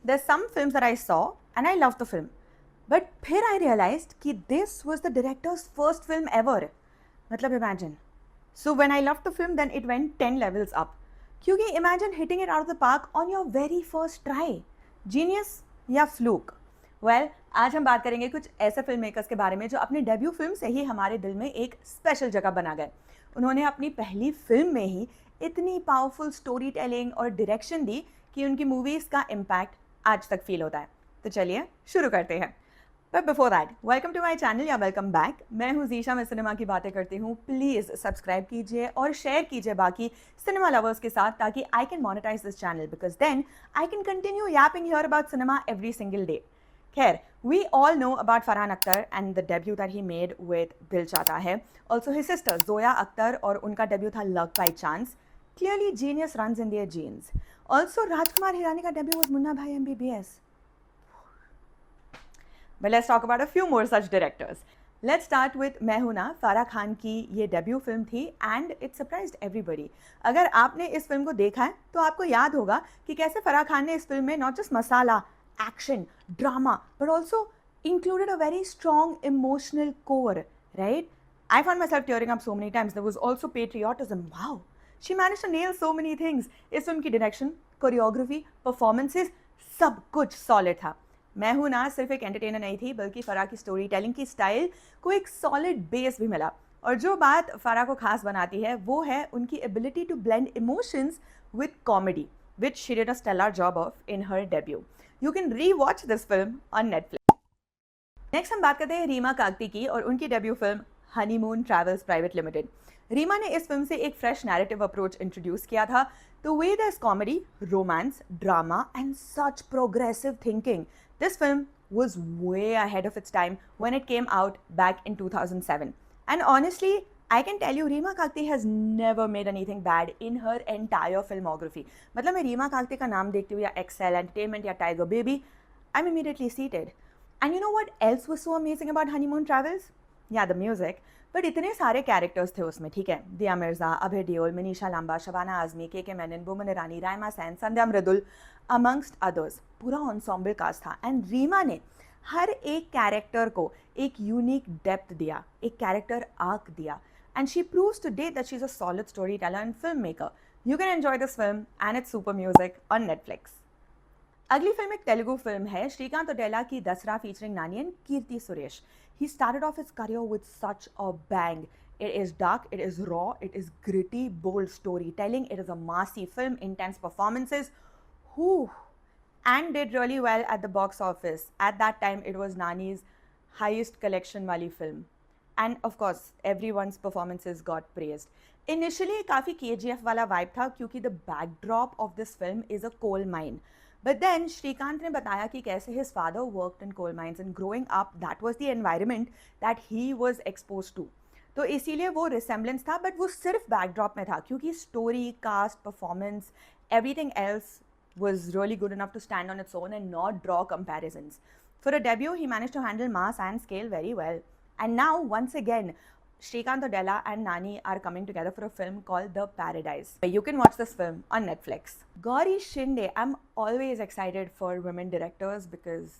There's some films that I saw and I loved the film. But फिर I realized कि this was the director's first film ever. मतलब imagine. So when I loved the film, then it went 10 levels up. क्योंकि imagine hitting it out of the park on your very first try. Genius या fluke? Well, आज हम बात करेंगे कुछ ऐसे film makers के बारे में जो अपने डेब्यू फिल्म से ही हमारे दिल में एक स्पेशल जगह बना गए. उन्होंने अपनी पहली फिल्म में ही इतनी पावरफुल स्टोरी टेलिंग और डायरेक्शन दी कि उनकी मूवीज़ का इम्पैक्ट आज तक फील होता है. तो चलिए शुरू करते हैं. But before that, welcome to my channel या वेलकम बैक. मैं हूँ जीशा, मैं सिनेमा की बातें करती हूँ. प्लीज़ सब्सक्राइब कीजिए और शेयर कीजिए बाकी सिनेमा लवर्स के साथ ताकि I can monetise this channel, because then I can continue yapping here about cinema every single day. खैर, we all know about Farhan Akhtar and the debut that he made with Dil Chahta Hai. Also his sister Zoya Akhtar और उनका debut था Luck by Chance. Clearly genius runs in their genes. Also Rajkumar Hirani का debut was Munna Bhai MBBS. But let's talk about a few more such directors. Let's start with मैं हूं ना. फारा खान की ये डेब्यू फिल्म थी and it surprised everybody. अगर आपने इस फिल्म को देखा है तो आपको याद होगा कि कैसे फराह खान ने इस फिल्म में not just masala, action, drama, but also included a very strong emotional core, right? I found myself tearing up so many times. There was also patriotism. Wow, she managed to nail so many things. इस film की direction, choreography, performances, सब कुछ solid था. मैं हूं ना सिर्फ एक एंटरटेनर नहीं थी, बल्कि फराह की स्टोरी टेलिंग की स्टाइल को एक सॉलिड बेस भी मिला. और जो बात फराह को खास बनाती है वो है उनकी ability to blend emotions with comedy, which she did a stellar job of in her debut. You can re-watch this film on Netflix. Next हम बात करते हैं रीमा कागती की और उनकी debut film honeymoon travels private limited. Reema ने इस फिल्म से एक फ्रेश नैरेटिव अप्रोच इंट्रोड्यूस किया था. The way there is comedy, romance, drama and such progressive thinking. This film was way ahead of its time when it came out back in 2007. And honestly, I can tell you, Reema Kagti has never made anything bad in her entire filmography. मतलब मैं रीमा कागती का नाम देखती हूँ या Excel entertainment या tiger baby, I'm immediately seated. And you know what else was so amazing about Honeymoon Travels? Yeah, the music. But इतने सारे कैरेक्टर्स थे उसमें, ठीक है. दिया मिर्जा, अभय देओल, मनीषा लांबा, शबाना आजमी, के मेनन, बोमन ईरानी, रायमा सैन, संध्या मृदुल, अमंगस्ट अदर्स. पूरा ensemble कास्ट था. एंड रीमा ने हर एक कैरेक्टर को एक यूनिक डेप्थ दिया, एक कैरेक्टर आर्क दिया. And she proves today that she's a solid storyteller and filmmaker. You can enjoy this film and its super music on Netflix. अगली फिल्म एक तेलुगु फिल्म है श्रीकांत ओडेला की दसरा फीचरिंग नानी and Keerthy Suresh. He started off his career with such a bang. It is dark, it is raw, it is gritty, bold storytelling, it is a massy film, intense performances. Whew. And did really well at the box office. At that time, it was Nani's highest collection wali film. And of course, everyone's performances got praised. Initially, काफ़ी KGF वाला vibe था क्योंकि the backdrop of this film is a coal mine. But then Shrikant ने बताया कि कैसे his father worked in coal mines and growing up that was the environment that he was exposed to. तो इसीलिए वो resemblance था, but वो सिर्फ backdrop में था क्योंकि story, cast, performance, everything else was really good enough to stand on its own and not draw comparisons. For a debut, he managed to handle mass and scale very well. And now, once again, Shrikant Odella and Nani are coming together for a film called The Paradise. You can watch this film on Netflix. Gauri Shinde, I'm always excited for women directors because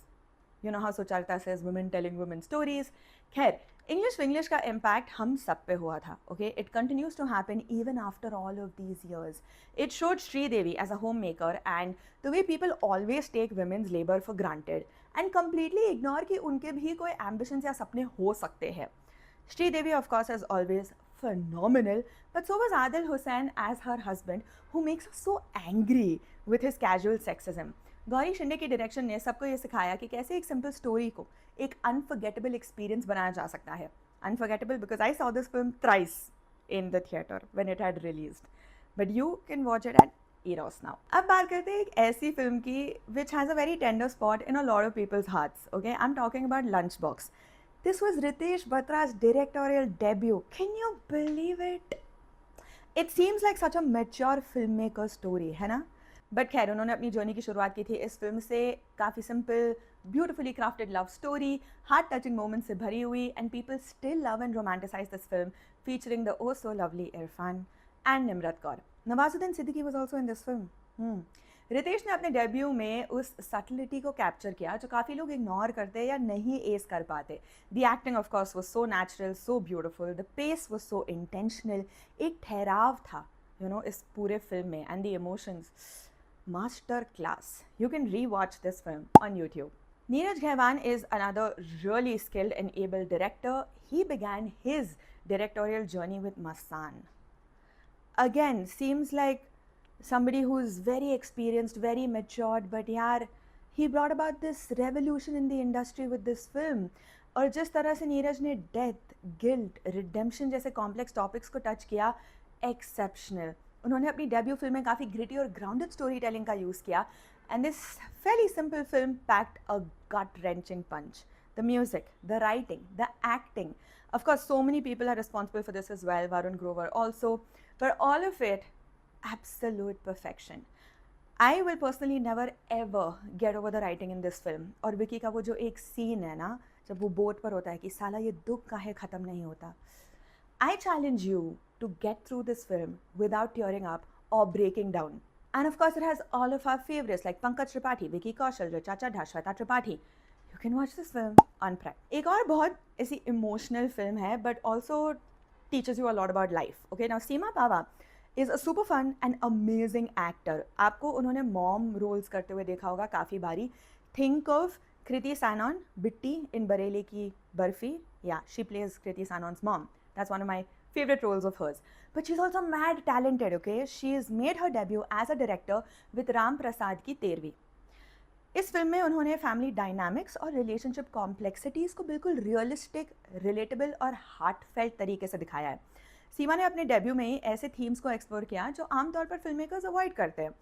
you know how Sucharita says women telling women stories. खैर, English का impact हम सब पे हुआ था, okay? It continues to happen even after all of these years. It showed Sridevi as a homemaker and the way people always take women's labor for granted and completely ignore कि उनके भी कोई ambitions या सपने हो सकते हैं. Sridevi, of course, is always phenomenal, but so was Adil Hussain as her husband, who makes us so angry with his casual sexism. Gauri Shinde की डायरेक्शन ने सबको ये सिखाया कि कैसे एक सिंपल स्टोरी को एक अनफॉरगेटेबल एक्सपीरियंस बनाया जा सकता है. Unforgettable because I saw this film thrice in the theatre when it had released, but you can watch it at Eros now. अब बात करते हैं एक ऐसी फिल्म की which has a very tender spot in a lot of people's hearts. Okay, I'm talking about Lunchbox. This was Ritesh Batra's directorial debut. Can you believe it? It seems like such a mature filmmaker story, है ना? But खैर, उन्होंने अपनी journey की शुरुआत की थी इस फिल्म से काफ़ी simple, beautifully crafted love story, heart touching moments से भरी हुई, and people still love and romanticise this film featuring the oh so lovely Irrfan and Nimrat Kaur. Nawazuddin Siddiqui was also in this film. Ritesh ने अपने डेब्यू में उस सटलिटी को कैप्चर किया जो काफ़ी लोग इग्नोर करते या नहीं एस कर पाते. The acting of course was so natural, so beautiful, the pace was so intentional. एक ठहराव था इस पूरे फिल्म में, and the emotions, master class. You can rewatch this film on YouTube. Neeraj Ghaiwan is another really skilled and able director. He began his directorial journey with Masaan. Again, seems like somebody who's very experienced, very matured, but yaar, he brought about this revolution in the industry with this film. और जिस तरह से नीरज ने death, guilt, redemption जैसे complex topics को touch किया, exceptional. उन्होंने अपनी डेब्यू फिल्म में काफ़ी ग्रिटी और ग्राउंडेड स्टोरी टेलिंग का यूज़ किया. And this fairly simple film packed a gut-wrenching punch. The music, the writing, the acting. Of course, so many people are responsible for this as well. Varun Grover also. But all of it, absolute perfection. I will personally never ever get over the writing in this film. और विकी का वो जो एक scene है ना, जब वो boat पर होता है कि साला ये दुख काहे ख़त्म नहीं होता. I challenge you to get through this film without tearing up or breaking down. And of course, it has all of our favorites like Pankaj Tripathi, Vicky Kaushal, Richa Chadha, Shweta Tripathi. You can watch this film on Prime. एक और बहुत ऐसी emotional film है, but also teaches you a lot about life. Okay, now Seema Pava is a super fun and amazing actor. आपको उन्होंने mom roles करते हुए देखा होगा काफ़ी बारी. Think of Kriti Sanon, Bitti in Bareilly Ki Barfi. Yeah, she plays Kriti Sanon's mom. That's one of my favorite roles of hers. But she's also mad talented, okay? She's made her debut as a director with Ram Prasad की 13वीं. इस film में उन्होंने family dynamics और relationship complexities को बिल्कुल realistic, relatable और heartfelt तरीके से दिखाया है. सीमा ने अपने डेब्यू में ही ऐसे थीम्स को एक्सप्लोर किया जो आमतौर पर फिल्म मेकर्स अवॉइड करते हैं.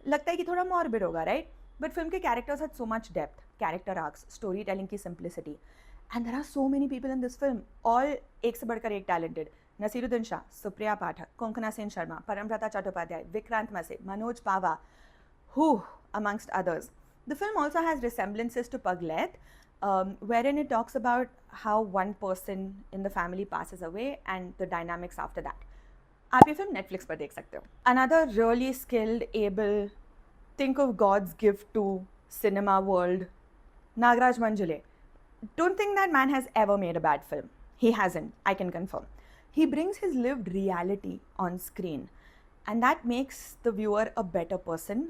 लगता है कि थोड़ा मॉर्बिड होगा, राइट? बट फिल्म के characters had so much depth, character arcs, story telling की simplicity. And there are so many people in this film, all एक से बढ़कर एक टैलेंटेड. नसीरुद्दीन शाह, सुप्रिया पाठक, कोंकणा सेन शर्मा, परमव्रता चट्टोपाध्याय, विक्रांत मसे, मनोज पावा, who amongst others. The film also has resemblances to Paglet, wherein it talks about how one person in the family passes away and the dynamics after that. आप ये film Netflix पर देख सकते हो. Another really skilled, able, think of God's gift to cinema world, Nagraj Manjule. Don't think that man has ever made a bad film. He hasn't, I can confirm. He brings his lived reality on screen, and that makes the viewer a better person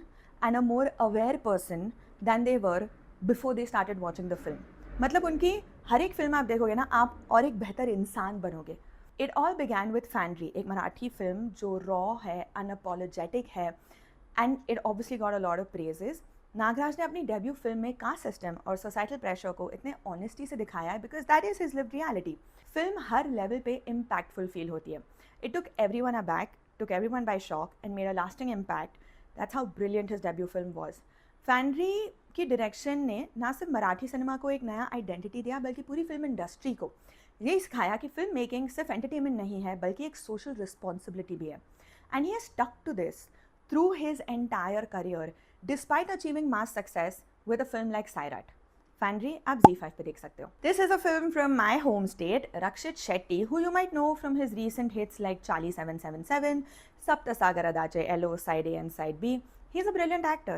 and a more aware person than they were before they started watching the film. मतलब उनकी हर एक film आप देखोगे ना, आप और एक बेहतर इंसान बनोगे. It all began with Fandry, एक मराठी फिल्म जो raw है, unapologetic है, and it obviously got a lot of praises. Nagraj ने अपनी डेब्यू फिल्म में कास्ट सिस्टम और सोसाइटल प्रेशर को इतने ऑनेस्टी से दिखाया है because that is his lived reality. Film हर लेवल पे इम्पैक्टफुल फील होती है. It took everyone aback, took everyone by shock and made a lasting impact. That's how brilliant his debut film was. Fandry की direction ने ना सिर्फ Marathi cinema को एक नया आइडेंटिटी दिया बल्कि पूरी फिल्म इंडस्ट्री को ये सिखाया कि फिल्म मेकिंग सिर्फ एंटरटेनमेंट नहीं है बल्कि एक सोशल रिस्पॉन्सिबिलिटी भी है. And he has stuck to this through his entire career despite achieving mass success with a film like Sairat. Fandry, आप Z5 पे देख सकते हो. This is a film from my home state, Rakshit Shetty, who you might know from his recent hits like Charlie 777, Saptasagar Adache, Hello, Side A and Side B. He's a brilliant actor,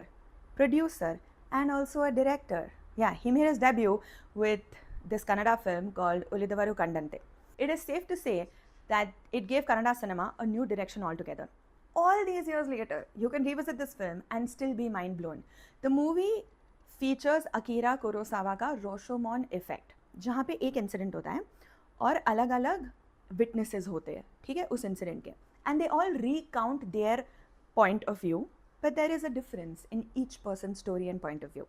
producer, and also a director. Yeah, he made his debut with this Kannada film called Ulidavaru Kandante. It is safe to say that it gave Kannada cinema a new direction altogether. All these years later, you can revisit this film and still be mind blown. The movie features Akira Kurosawa का Rashomon effect, जहाँ पे एक incident होता है और अलग अलग witnesses होते हैं, ठीक है, उस इंसिडेंट के, and they all recount their point of view, but there is a difference in each person's story and point of view.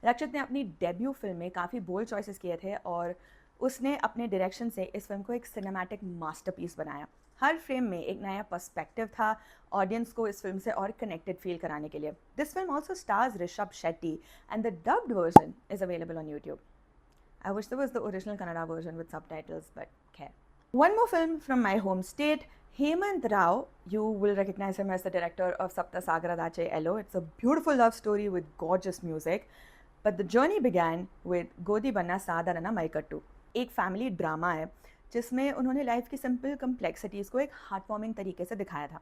रक्षित ने अपनी डेब्यू फिल्म में काफ़ी बोल्ड चॉइसेस किए थे और उसने अपने डायरेक्शन से इस फिल्म को एक सिनेमैटिक मास्टरपीस बनाया. हर फ्रेम में एक नया पर्सपेक्टिव था ऑडियंस को इस फिल्म से और कनेक्टेड फील कराने के लिए. This film also stars Rishab Shetty and the dubbed version is available on YouTube. I wish there was the original Kannada version with subtitles, but खैर. One more film from my home state, Hemant Rao. You will recognize him as the director of Saptasagar Adache, Hello. It's a beautiful love story with gorgeous music. But the journey began with Godi Banna Sadarana Maikattu. एक family drama है जिसमें उन्होंने life की simple complexities को एक heart warming तरीके से दिखाया था.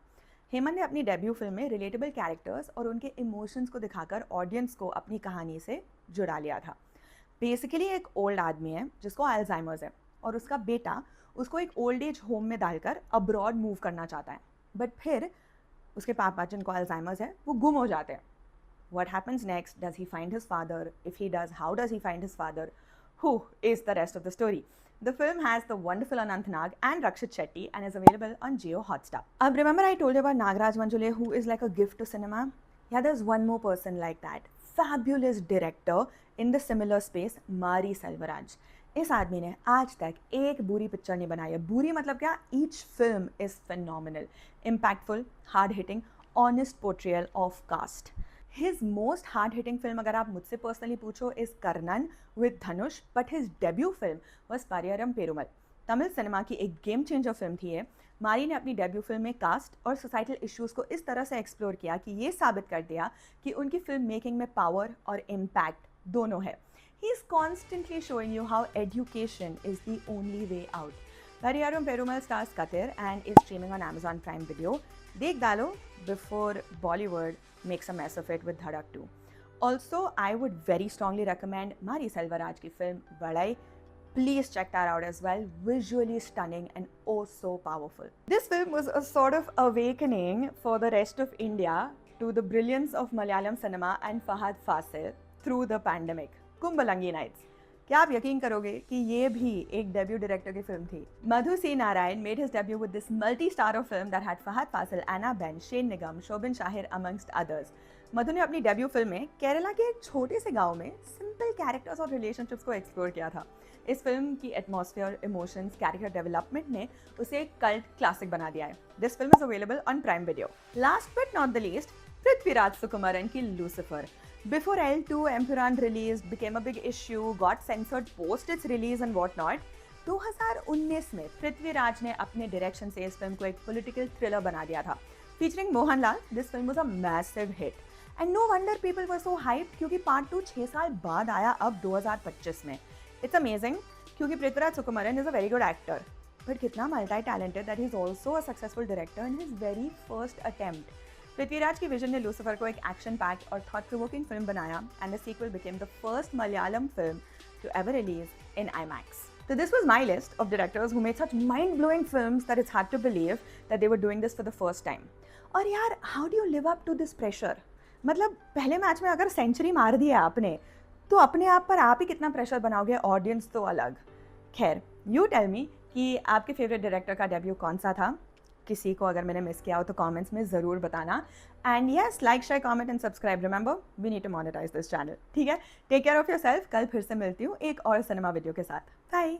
हेमंत ने अपनी डेब्यू फिल्म में रिलेटेबल कैरेक्टर्स और उनके इमोशंस को दिखाकर ऑडियंस को अपनी कहानी से जुड़ा लिया था। बेसिकली एक ओल्ड आदमी है जिसको अल्जाइमर्स है और उसका बेटा उसको एक ओल्ड एज होम में डालकर अब्रॉड मूव करना चाहता है, बट फिर उसके पापा जिनको अल्जाइमर्स है वो गुम हो जाते हैं। What happens next? Does he find his father? If he does, how does he find his father? Who is the rest of the story? The film has the wonderful Anant Nag and Rakshit Shetty and is available on Jio Hotstar. Remember I told you about Nagraj Manjule, who is like a gift to cinema? Yeah, there's one more person like that. Fabulous director in the similar space, Mari Selvaraj. इस आदमी ने आज तक एक बुरी picture नहीं बनाई है। बुरी मतलब क्या? Each film is phenomenal, impactful, hard hitting, honest portrayal of caste. His most hard-hitting film, अगर आप मुझसे पर्सनली पूछो, is Karnan with Dhanush, but his debut film was Pariyerum Perumal. Tamil cinema की एक गेम चेंजर फिल्म थी ये। मारी ने अपनी डेब्यू फिल्म में कास्ट और सोसाइटल इश्यूज़ को इस तरह से एक्सप्लोर किया कि ये साबित कर दिया कि उनकी फिल्म मेकिंग में पावर और इम्पैक्ट दोनों है। He is constantly showing you how education is the only way out. Pariyerum Perumal stars Kathir and is streaming on Amazon Prime Video. देख डालो before Bollywood makes a mess of it with Dhadak 2. Also, I would very strongly recommend Mari Selvaraj ki film Vadai. Please check that out as well. Visually stunning and oh so powerful. This film was a sort of awakening for the rest of India to the brilliance of Malayalam cinema and Fahad Fasil through the pandemic. Kumbhalangi Nights. क्या आप यकीन करोगे कि ये भी एक debut director की film थी? Madhu C Narayan made his debut with this multi starrer film that had Fahadh Faasil, Anna Ben, Shane Nigam, Soubin Shahir amongst others. Madhu ने अपनी डेब्यू फिल्म में केरला के एक छोटे से गांव में सिंपल कैरेक्टर्स और रिलेशनशिप्स को एक्सप्लोर किया था। इस फिल्म की एटमॉस्फेयर, इमोशंस, कैरेक्टर डेवलपमेंट ने उसे एक कल्ट क्लासिक बना दिया है। This film is available on prime video. Last but not the least, Prithviraj Sukumaran की Lucifer. Before L2 Empuran released, became a big issue, got censored post its release and whatnot. 2019 में पृथ्वीराज ने अपने डायरेक्शन से इस film को एक पॉलिटिकल थ्रिलर बना दिया था। Featuring Mohanlal, this film was a massive hit and no wonder people were so hyped, क्योंकि पार्ट 2 6 साल बाद आया अब 2025 में। इट्स अमेजिंग क्योंकि Prithviraj Sukumaran is a very good actor, but कितना multi talented that he is also a successful director in his very first attempt. Prithviraj की vision ने लूसिफर को एक एक्शन पैक्ड और थॉट प्रोवोकिंग फिल्म बनाया and the sequel became the first Malayalam film to ever release in IMAX. So this was my list of directors who made such mind-blowing films that it's hard to believe that they were doing this for the first time. और यार, how do you live up to this pressure? मतलब पहले match में अगर century मार दिया आपने तो अपने आप पर आप ही कितना प्रेशर बनाओगे, ऑडियंस तो अलग। खैर, यू टेल मी कि आपके फेवरेट डायरेक्टर का डेब्यू कौन सा था। किसी को अगर मैंने मिस किया हो तो कमेंट्स में ज़रूर बताना। And yes, like, share, comment and subscribe. Remember, we need to monetise this channel. ठीक है, टेक केयर ऑफ योरसेल्फ। कल फिर से मिलती हूँ एक और सिनेमा वीडियो के साथ। बाय।